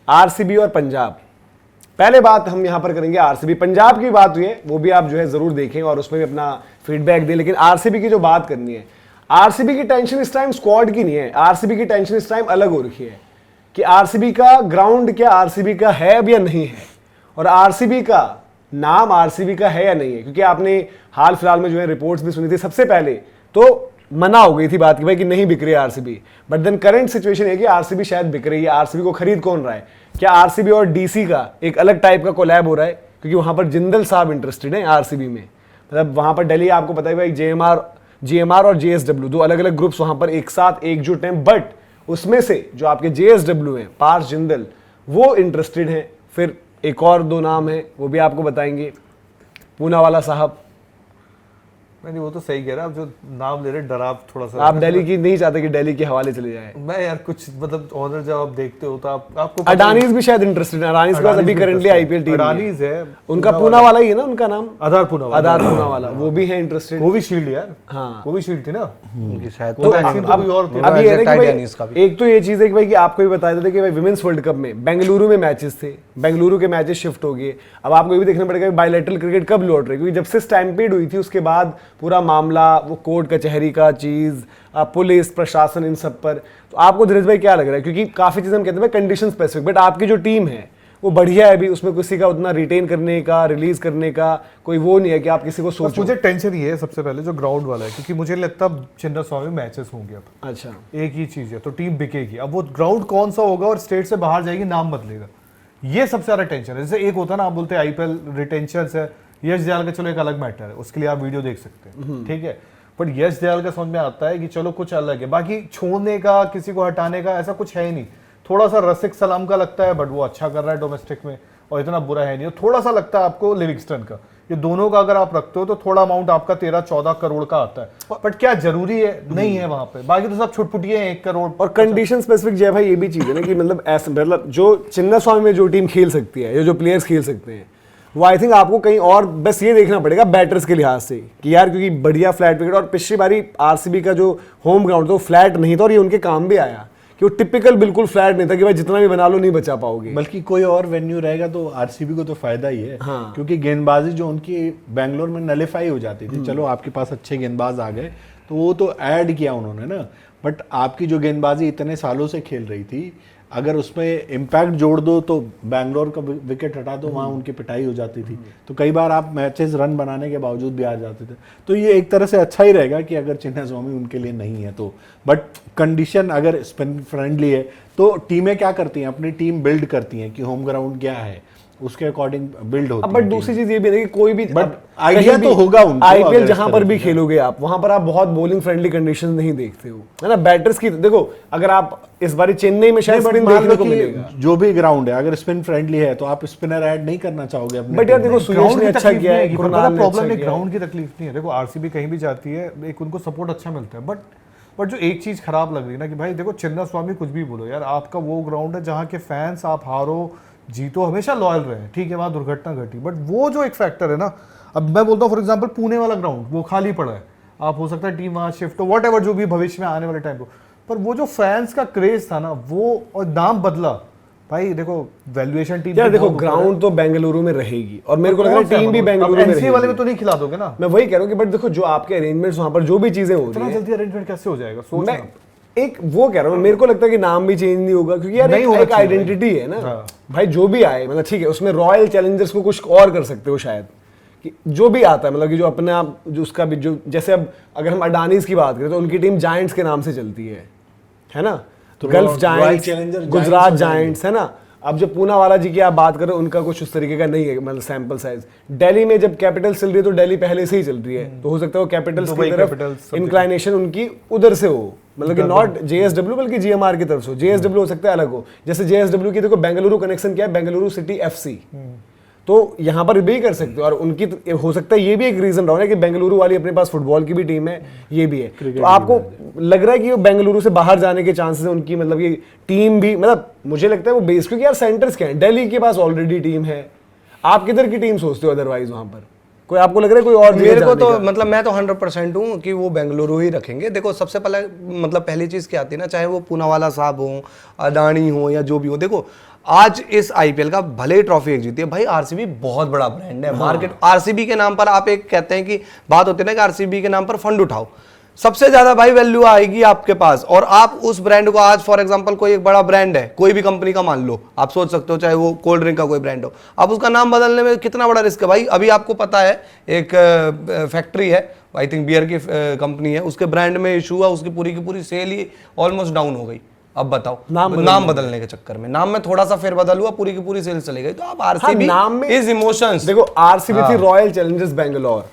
RCB और पंजाब। पहले बात हम यहां पर करेंगे आरसीबी, पंजाब की बात हुई है वो भी आप जो है जरूर देखें और उसमें भी अपना फीडबैक दें, लेकिन आरसीबी की जो बात करनी है, आरसीबी की टेंशन इस टाइम स्क्वाड की नहीं है, आरसीबी की टेंशन इस टाइम अलग हो रखी है कि आरसीबी का ग्राउंड क्या आरसीबी का है अब या नहीं है, और आरसीबी का नाम आरसीबी का है या नहीं है। क्योंकि आपने हाल फिलहाल में जो है रिपोर्ट्स भी सुनी थी, सबसे पहले तो मना हो गई थी बात की भाई कि नहीं बिक रही है RCB, but then current situation है कि आरसीबी शायद बिक रही है। आरसीबी को खरीद कौन रहा है? क्या आरसीबी और डीसी का एक अलग टाइप का कोलैब हो रहा है? क्योंकि वहां पर जिंदल साहब इंटरेस्टेड हैं आरसीबी में, मतलब वहां पर दिल्ली आपको पता है भाई जेएमआर और जेएसडब्ल्यू दो अलग अलग ग्रुप्स वहां पर एक साथ एकजुट हैं, बट उसमें से जो आपके जेएसडब्ल्यू हैं पार्स जिंदल वो इंटरेस्टेड हैं। फिर एक और दो नाम है वो भी आपको बताएंगे, पूनावाला साहब। नहीं वो तो सही कह रहा है, आप जो नाम ले रहे डरा थोड़ा सा। आप दिल्ली की नहीं चाहते कि दिल्ली के हवाले चले जाए? मैं यार कुछ मतलब ऑनर जब आप देखते हो तो आपको अडानीज भी शायद इंटरेस्टेड है। अडानीज के पास अभी करंटली आईपीएल टीम अडानीज है, उनका पूनावाला ही है ना उनका नाम, आधार पूनावाला, वो भी है इंटरेस्टेड। कोविशील्ड यार, हाँ कोविशील्ड थी ना उनकी शायद, तो अभी है ना कि भाई एक तो ये चीज है कि भाई कि आपको भी बताया था कि भाई विमेंस वर्ल्ड कप में बेंगलुरु में मैचेस थे, बेंगलुरु के मैचेस शिफ्ट हो गए। अब आपको ये भी देखना पड़ेगा बायलैटरल क्रिकेट कब लौट रही है, क्योंकि जब से स्टैम्पेड हुई थी उसके बाद पूरा मामला वो कोर्ट कचहरी का चीज, पुलिस प्रशासन इन सब पर, तो आपको धीरज भाई क्या लग रहा है? क्योंकि काफी चीजें हम कहते हैं कंडीशन स्पेसिफिक, बट आपकी जो टीम है वो बढ़िया है, अभी उसमें किसी का उतना रिटेन करने का रिलीज करने का कोई वो नहीं है कि आप किसी को सोचो। मुझे टेंशन ये है सबसे पहले जो ग्राउंड वाला है, क्योंकि मुझे लगता है चिन्नास्वामी में मैचेस होंगे अब। अच्छा, एक ही चीज है तो टीम बिकेगी। अब वो ग्राउंड कौन सा होगा और स्टेट से बाहर जाएगी, नाम बदलेगा, ये सबसे ज्यादा टेंशन है। जैसे एक होता है ना, आप बोलते हैं आईपीएल रिटेंशन है, यश दयाल का चलो एक अलग मैटर है, उसके लिए आप वीडियो देख सकते हैं, ठीक है, बट यश दयाल का समझ में आता है कि चलो कुछ अलग है, बाकी छोड़ने का किसी को हटाने का ऐसा कुछ है ही नहीं। थोड़ा सा रसिक सलाम का लगता है, बट वो अच्छा कर रहा है डोमेस्टिक में और इतना बुरा है नहीं। और थोड़ा सा लगता है आपको लिविंगस्टन का, ये दोनों का अगर आप रखते हो तो थोड़ा अमाउंट आपका 13-14 करोड़ का आता है, बट क्या जरूरी है? नहीं है वहां पे, बाकी तो सब छुटपुटिए हैं 1 करोड़। और कंडीशन स्पेसिफिक जय भाई ये भी चीज है ना कि मतलब ऐसा मतलब जो चिन्नास्वामी में जो टीम खेल सकती है, जो प्लेयर्स खेल सकते हैं, वो आई थिंक आपको कहीं और बस ये देखना पड़ेगा बैटर्स के लिहाज से कि यार क्योंकि बढ़िया फ्लैट विकेट, और पिछली बारी आरसीबी का जो होम ग्राउंड था वो फ्लैट नहीं था, और ये उनके काम भी आया कि वो टिपिकल बिल्कुल फ्लैट नहीं था कि भाई जितना भी बना लो नहीं बचा पाओगे। बल्कि कोई और वेन्यू रहेगा तो आरसीबी को तो फायदा ही है। हाँ। क्योंकि गेंदबाजी जो उनकी बेंगलोर में नलीफाई हो जाती थी, चलो आपके पास अच्छे गेंदबाज आ गए तो वो तो ऐड किया उन्होंने ना, बट आपकी जो गेंदबाजी इतने सालों से खेल रही थी, अगर उसमें इम्पैक्ट जोड़ दो तो बैंगलोर का विकेट हटा दो, वहाँ उनकी पिटाई हो जाती थी, तो कई बार आप मैचेस रन बनाने के बावजूद भी आ जाते थे। तो ये एक तरह से अच्छा ही रहेगा कि अगर चिन्नास्वामी उनके लिए नहीं है तो, बट कंडीशन अगर स्पिन फ्रेंडली है तो टीमें क्या करती हैं, अपनी टीम बिल्ड करती हैं कि होम ग्राउंड क्या है उसके अकॉर्डिंग बिल्ड होती है। बट दूसरी चीज ये भी है कि कोई भी आइडिया तो होगा उनको, आईपीएल जहां पर भी खेलोगे आप वहां पर आप बहुत बॉलिंग फ्रेंडली कंडीशन नहीं देखते हो, है ना। बैटर्स की देखो, अगर आप इस बारी चेन्नई में शायद स्पिन देखने को मिलेगा, जो भी ग्राउंड है अगर स्पिन फ्रेंडली है तो आप स्पिनर ऐड नहीं करना चाहोगे अपने। बट यार देखो सुरेश ने अच्छा किया है, प्रॉब्लम है ग्राउंड की तकलीफ नहीं है। देखो आरसीबी कहीं भी जाती है एक उनको सपोर्ट अच्छा मिलता है, बट जो एक चीज खराब लग रही है ना कि भाई देखो चिन्नास्वामी कुछ भी बोलो यार, आपका वो ग्राउंड है जहाँ के फैंस आप हारो जीतो हमेशा लॉयल रहे, ठीक है, वहां दुर्घटना घटी, बट वो जो एक फैक्टर है ना, अब मैं बोलता हूँ फॉर एग्जांपल पुणे वाला ग्राउंड वो खाली पड़ा है, आप हो सकता है टीम वहां शिफ्ट हो व्हाटएवर जो भी भविष्य में आने वाले टाइम को, पर वो जो फैंस का क्रेज था ना वो, और दाम बदला भाई। देखो वैल्यूएशन टीम यार देखो ग्राउंड तो बेंगलुरु में रहेगी, और मेरे को लग रहा है टीम भी बेंगलुरु में रहेगी। वाले में तो नहीं खिला दोगे ना, मैं वही कह रहा हूँ कि बट देखो जो आपके अरेंजमेंट्स वहां पर जो भी चीजें हो रही इतना है, जल्दी अरेंजमेंट कैसे हो जाएगा? सोच मैं एक वो कह रहा हूँ, मेरे को लगता है कि नाम भी चेंज नहीं होगा, क्योंकि यार एक आइडेंटिटी है ना भाई, जो भी आए मतलब ठीक है, उसमें रॉयल चैलेंजर्स को कुछ और कर सकते हो शायद, कि जो भी आता है मतलब कि जो अपने आप जो उसका भी जो, जैसे अब अगर हम अडानीज की बात करें तो उनकी टीम जायंट्स के नाम से चलती है ना, तो गल्फ जायंट्स, गुजरात जायंट्स, है ना। अब जो पूनावाला जी की आप बात करें उनका कुछ उस तरीके का नहीं है, मतलब सैंपल साइज। दिल्ली में जब कैपिटल्स चल रही है तो दिल्ली पहले से ही चल रही है, तो हो सकता है वो कैपिटल्स की तरफ इंक्लाइनेशन उनकी उधर से हो, मतलब कि नॉट जेएसडब्ल्यू बल्कि जीएमआर की तरफ से हो। जेएसडब्ल्यू हो सकता है अलग हो, जैसे जेएसडब्ल्यू की देखो बेंगलुरु कनेक्शन क्या है, बेंगलुरु सिटी एफसी, तो यहाँ पर भी कर सकते हो। और उनकी हो सकता है ये भी एक रीजन रहा है कि बेंगलुरु वाली अपने पास फुटबॉल की भी टीम है, ये भी है, तो आपको लग रहा है कि वो बेंगलुरु से बाहर जाने के चांसेस उनकी, मतलब ये टीम भी, मतलब मुझे लगता है वो बेस, क्योंकि यार सेंटर्स क्या है, दिल्ली के पास ऑलरेडी टीम है, आप किधर की टीम सोचते हो अदरवाइज वहां पर? कोई आपको लग रहा है कोई और? मेरे को तो मतलब मैं तो 100% हूँ कि वो बेंगलुरु ही रखेंगे। देखो सबसे पहले मतलब पहली चीज़ क्या आती है ना, चाहे वो पूनावाला साहब हो, अडानी हो या जो भी हो, देखो आज इस आईपीएल का भले ही ट्रॉफी एक जीती है भाई, आरसीबी बहुत बड़ा ब्रांड है। मार्केट आरसीबी के नाम पर आप एक कहते हैं कि बात होती है ना कि आरसीबी के नाम पर फंड उठाओ, सबसे ज्यादा भाई वैल्यू आएगी आपके पास। और आप उस ब्रांड को आज फॉर एग्जांपल कोई एक बड़ा ब्रांड है कोई भी कंपनी का मान लो, आप सोच सकते हो चाहे वो कोल्ड ड्रिंक का कोई ब्रांड हो, आप उसका नाम बदलने में कितना बड़ा रिस्क है भाई। अभी आपको पता है एक फैक्ट्री है, आई थिंक बियर की कंपनी है, उसके ब्रांड में इशू हुआ, उसकी पूरी की पूरी सेल ही ऑलमोस्ट डाउन हो गई। अब बताओ नाम बदलने के चक्कर में, नाम में थोड़ा सा फेरबदल हुआ, पूरी की पूरी सेल्स चली गई। तो आप आरसीबी नाम में इज इमोशंस। देखो आरसीबी थी रॉयल चैलेंजर्स बेंगलोर,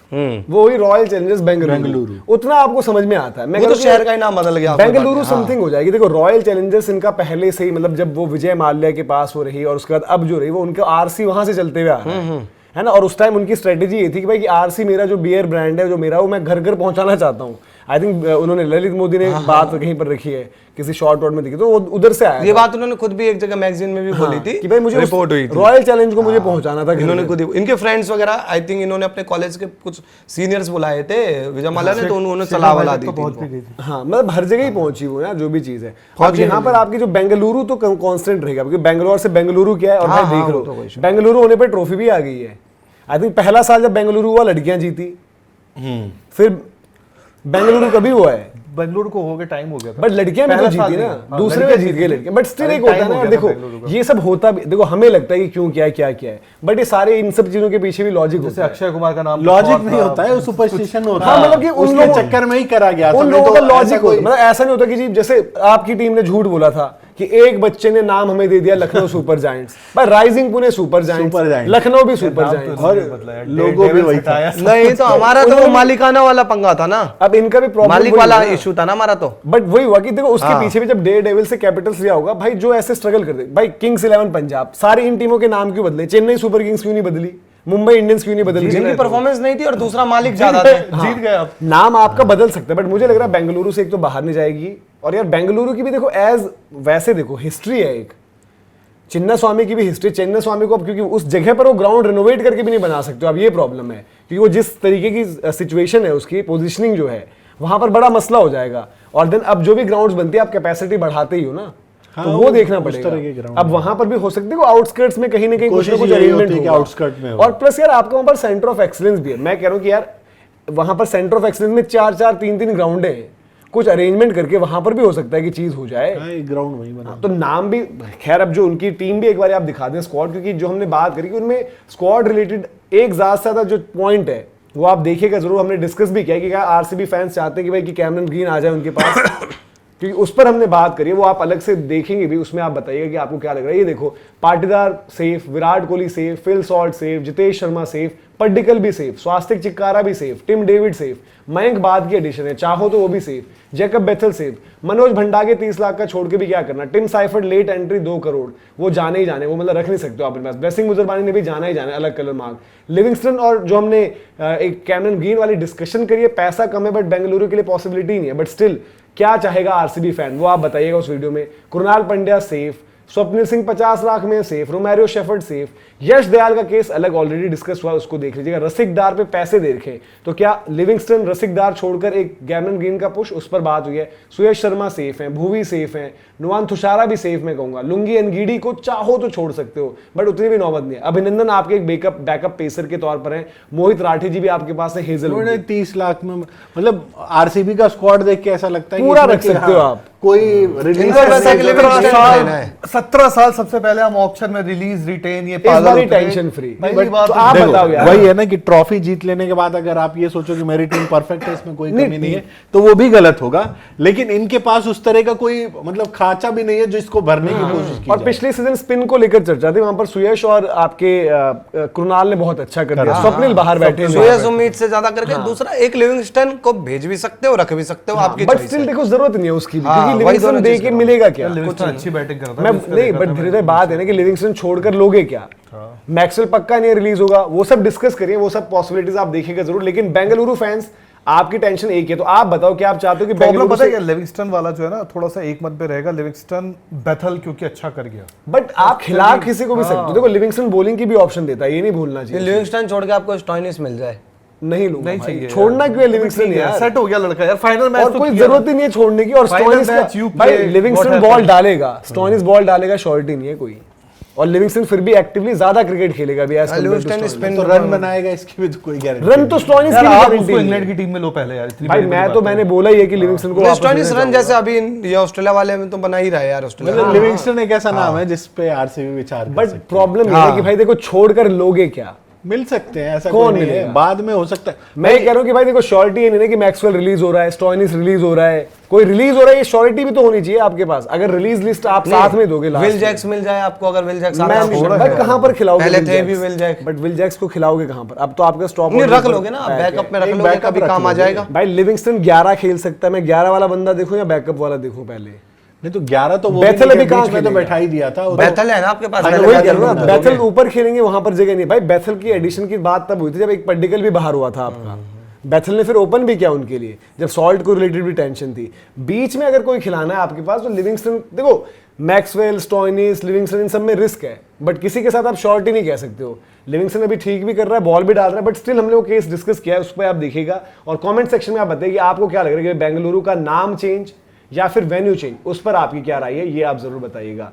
वो ही रॉयल चैलेंजर्स बेंगलुरु, उतना आपको समझ में आता है। मैं तो शहर का ही नाम बदल गया, बेंगलुरु समथिंग हो जाएगी। देखो रॉयल चैलेंजर्स इनका पहले से ही मतलब जब वो विजय माल्या के पास वो रही और उसके बाद अब जो रही वो उनका आरसी वहां से चलते हुए आ रहा है ना। और उस टाइम उनकी स्ट्रेटेजी ये थी कि भाई कि आरसी मेरा जो बियर ब्रांड है जो मेरा वो मैं घर घर पहुंचाना चाहता हूँ। आई थिंक उन्होंने ललित मोदी ने बात कहीं पर रखी है, किसी शॉर्ट वॉर्ड में दिखी, तो वो उधर से आया। ये बात उन्होंने खुद भी एक जगह मैगजीन में भी बोली थी कि भाई मुझे रिपोर्ट हुई थी रॉयल चैलेंज को मुझे पहुंचाना था। इन्होंने खुद इनके फ्रेंड्स वगैरह आई थिंक इन्होंने अपने कॉलेज के कुछ सीनियर्स बुलाए थे विजय माल्या ने, तो उन्होंने सलाह वाला दी थी। हाँ मतलब हर जगह ही पहुंची वो यार जो भी चीज है। अब यहाँ पर आपकी जो बेंगलुरु तो कांस्टेंट रहेगा क्योंकि बेंगलोर से बेंगलुरु क्या है। और भाई देख लो बेंगलुरु होने पर ट्रॉफी भी आ गई है। आई थिंक पहला साल जब बेंगलुरु हुआ लड़कियां जीती, फिर बेंगलुरु कभी हुआ है बेंगलुरु को हो गया टाइम हो गया था, बट लड़कियां भी तो जीती ना, दूसरे में जीत गई लड़कियां। बट स्टिल एक होता है ना, देखो ये सब होता भी, देखो हमें लगता है कि क्यों क्या है, बट ये सारे इन सब चीजों के पीछे भी लॉजिक होता है। जैसे अक्षय कुमार का नाम लॉजिक नहीं होता है, वो सुपरस्टिशन होता है। मतलब कि उन उसके चक्कर में ही करा गया था। उन लोगों का लॉजिक होता है, मतलब ऐसा नहीं होता कि जी जैसे आपकी टीम ने झूठ बोला था कि एक बच्चे ने नाम हमें दे दिया लखनऊ सुपर जायंट्स, पर rising Pune super giants, Lucknow भी सुपर जायंट्स, और लोगों भी वही था। नहीं तो हमारा तो मालिकाना वाला पंगा था ना, अब इनका भी प्रॉब्लम मालिक वाला इशू था ना हमारा तो। बट वही हुआ कि देखो उसके पीछे भी जब डेयर डेविल से कैपिटल्स लिया होगा भाई, जो ऐसे स्ट्रगल करते भाई, किंग्स 11 पंजाब, सारी इन टीमों के नाम क्यों बदले? चेन्नई सुपर किंग्स क्यों नहीं बदली? मुंबई इंडियंस क्यों नहीं बदली? जिनकी परफॉर्मेंस नहीं थी और दूसरा मालिक ज्यादा थे, जीत गए आप। नाम आपका बदल सकता है, बट मुझे लग रहा है बेंगलुरु से एक तो बाहर नहीं जाएगी। और यार बेंगलुरु की भी देखो एज वैसे देखो हिस्ट्री है एक, चिन्ना स्वामी की भी हिस्ट्री। चिन्ना स्वामी को अब क्योंकि उस जगह पर वो ग्राउंड रिनोवेट करके भी नहीं बना सकते, अब ये प्रॉब्लम है क्योंकि वो जिस तरीके की सिचुएशन है उसकी पोजीशनिंग जो है वहां पर बड़ा मसला हो जाएगा। और देन अब जो भी ग्राउंड्स बनती है आप कैपेसिटी बढ़ाते ही हो ना, हाँ, तो वो देखना पड़ेगा। अब वहां पर भी हो सकते है आउटस्कर्ट्स में कहीं ना कहीं कुछ ना कुछ अरेंजमेंट होगा आउटस्कर्ट में। और प्लस यार आपका वहां पर सेंटर ऑफ एक्सीलेंस भी है। मैं कह रहा हूँ कि यार वहां पर सेंटर ऑफ एक्सीलेंस में 4-4 3-3 ग्राउंड है, कुछ अरेंजमेंट करके वहां पर भी हो सकता है कि चीज हो जाए। ग्राउंड वही बना तो नाम भी खैर, अब जो उनकी टीम भी एक बार आप दिखा दें स्क्वाड, क्योंकि जो हमने बात करी कि उनमें स्क्वाड रिलेटेड एक ज्यादा से ज्यादा जो पॉइंट है वो आप देखिएगा जरूर। हमने डिस्कस भी किया कि क्या आरसीबी फैंस चाहते हैं कि भाई कि कैमरन ग्रीन आ जाए उनके पास, क्योंकि उस पर हमने बात करी, वो आप अलग से देखेंगे भी, उसमें आप बताइएगा कि आपको क्या लग रहा है। ये देखो Patidar safe, Virat Kohli safe, Phil Salt safe, Jitesh Sharma safe, Padikkal भी सेफ, स्वास्तिक चिक्कारा भी safe, Tim David safe, Mayank बाद की एडिशन है, चाहो तो वो भी safe, Jacob Bethell safe, Manoj Bhandage 30 lakh का छोड़ के भी क्या करना, Tim Seifert late entry 2 crore, वो जाने ही जाने, वो मतलब रख नहीं सकते हो आप अपने पास। ब्लेसिंग मुजरबानी ने भी जाना ही जाना, अलग कलर मार्क। लिविंगस्टन और जो हमने एक कैमरन ग्रीन वाली डिस्कशन करी है, पैसा कम है बट बेंगलुरु के लिए पॉसिबिलिटी नहीं है, बट स्टिल क्या चाहेगा आरसीबी फैन वो आप बताइएगा उस वीडियो में। कृणाल पंड्या सेफ, स्वप्निल सिंह 50 लाख में सेफ, रोमारियो शेफर्ड सेफ, यश दयाल का केस अलग ऑलरेडी डिस्कस हुआ, उसको देख लीजिएगा। रसिकदार पे पैसे दे रखे, तो क्या लिविंगस्टन रसिकदार छोड़कर एक कैमरन ग्रीन का पुश, उस पर बात हुई है। सुयश शर्मा सेफ हैं, भुवी सेफ हैं, नुआन तुषारा भी सेफ मैं कहूंगा। लुंगी एनगीडी को चाहो तो छोड़ सकते हो बट उतनी भी नौबत नहीं है। अभिनंदन आपके एक बैकअप पेसर के तौर पर है। मोहित राठी जी भी आपके पास है। हेजल 30 लाख में, मतलब आरसीबी का स्क्वाड देख के ऐसा लगता है पूरा रख सकते हो आप। कोई 17 साल सबसे पहले हम ऑप्शन में रिलीज रिटेन ये टेंशन फ्री। आप बताओ यार, वही है ना कि ट्रॉफी जीत लेने के बाद अगर आप ये सोचो कि मेरी टीम परफेक्ट है, इसमें कोई कमी नहीं है, तो वो भी गलत होगा। लेकिन इनके पास उस तरह का कोई मतलब खांचा भी नहीं है जो इसको भरने की कोशिश की। और पिछले सीजन स्पिन को लेकर चर्चा थी, वहां पर सुयश और आपके कृणाल ने बहुत अच्छा कर दिया। स्वप्निल बाहर बैठे, सुयश उम्मीद से ज्यादा करके। दूसरा एक लिविंगस्टन को भेज भी सकते हो, रख भी सकते हो, आपकी बट स्टिल देखो जरूरत नहीं है उसकी, क्योंकि लिविंगस्टन दे के मिलेगा क्या? लिविंगस्टन अच्छी बैटिंग करता है नहीं, बट धीरे-धीरे बात है ना कि लिविंगस्टन छोड़कर लोगे क्या? मैक्सवेल पक्का नहीं रिलीज होगा, वो सब डिस्कस करिए, वो सब पॉसिबिलिटीज आप देखिएगा जरूर। लेकिन बेंगलुरु फैंस आपकी टेंशन एक है, तो आप बताओ क्या आप चाहते हो कि बेंगलुरु पता है लिविंगस्टन वाला जो है ना थोड़ा सा एक मत पे रहेगा। लिविंगस्टन बेथल क्योंकि अच्छा कर गया, बट आप खिला किसी को भी सकते हो। देखो लिविंगस्टन बॉलिंग की भी ऑप्शन देता है, ये नहीं भूलना चाहिए। लिविंगस्टन छोड़ के आपको स्टोइनिस मिल जाए, नहीं लूंगा, नहीं चाहिए छोड़ना क्यों है लिविंगस्टन यार, सेट हो गया लड़का यार, फाइनल मैच और कोई जरूरत ही नहीं है छोड़ने की। और स्टोइनिस भाई लिविंगस्टन बॉल डालेगा, स्टोइनिस बॉल डालेगा, शॉर्ट ही नहीं है कोई। और लिविंगस्टन फिर भी एक्टिवली ज्यादा क्रिकेट खेलेगा भी लिविंगस्टन स्पिन तो रन बनाएगा इसकी भी तो कोई गारंटी रन तो स्टॉइनिस यार की आप गारंटी उसको इंग्लैंड की टीम में लो पहले यार, इतनी भाई बड़ी मैं बात तो है। मैंने बोला ही है कि लिविंगस्टन को वापस स्टोइनिस लेने रन जैसे अभी ये ऑस्ट्रेलिया वाले में तो बना ही रहा है यार ऑस्ट्रेलिया। मतलब लिविंगस्टन एक ऐसा नाम है जिस पे आरसीबी विचार कर बट सकती है। प्रॉब्लम ये है कि भाई देखो छोड़कर लोगे क्या, मिल सकते हैं, ऐसा कौन कौन नहीं मिलेगा? है, बाद में हो सकता है। मैं ये कह रहा हूँ कि भाई देखो श्योरिटी नहीं है कि मैक्सवेल रिलीज हो रहा है, स्टॉइनिस रिलीज हो रहा है, कोई रिलीज हो रहा है, ये श्योरिटी भी तो होनी चाहिए आपके पास। अगर रिलीज लिस्ट आप साथ में दोगे विल जैक्स मिल जाए आपको, अगर विल जैक्स भाई कहाँ पर खिलाओगे? पहले थे भी Will Jacks, but Will Jacks को खिलाओगे कहाँ पर? अब तो आपका स्टॉप नहीं रख लोगे ना, बैकअप में रख एक लोगे, backup कभी रख काम आ लोगे। जाएगा। भाई लिविंगस्टन 11 खेल सकता है, मैं 11 वाला बंदा देखूं या बैकअप वाला देखूं पहले? नहीं तो 11 तो वो बैथल भी अभी कहाँ बीच में तो खेलेगा? बैठा ही दिया था। वो तो- बैथल है ना आपके पास, मैं पहले वही बैथल कह रहा हूँ ना, में बैथल दोगे। ऊपर खेलेंगे, वहां पर जगह नहीं। भाई बैथल की एडिशन की बात तब हुई थी जब एक पर्टिकल भी बाहर हुआ था आपका। बैथल ने फिर ओपन भी किया उनके लिए जब सॉल्ट को रिलेटेड भी टेंशन थी। बीच में अगर कोई खिलाना है आपके पास तो लिविंगस्टन, देखो मैक्सवेल, स्टॉइनिस, लिविंगस्टन इन सब में रिस्क है, बट किसी के साथ आप शॉर्ट ही नहीं कह सकते हो। लिविंगस्टन अभी ठीक भी कर रहा है, बॉल भी डाल रहा है, बट स्टिल हमने वो केस डिस्कस किया है, उस पर आप देखिएगा। और कमेंट सेक्शन में आप बताइए कि आपको क्या लग रहा है कि बेंगलुरु का नाम चेंज या फिर वेन्यू चेंज, उस पर आपकी क्या राय है, ये आप जरूर बताइएगा।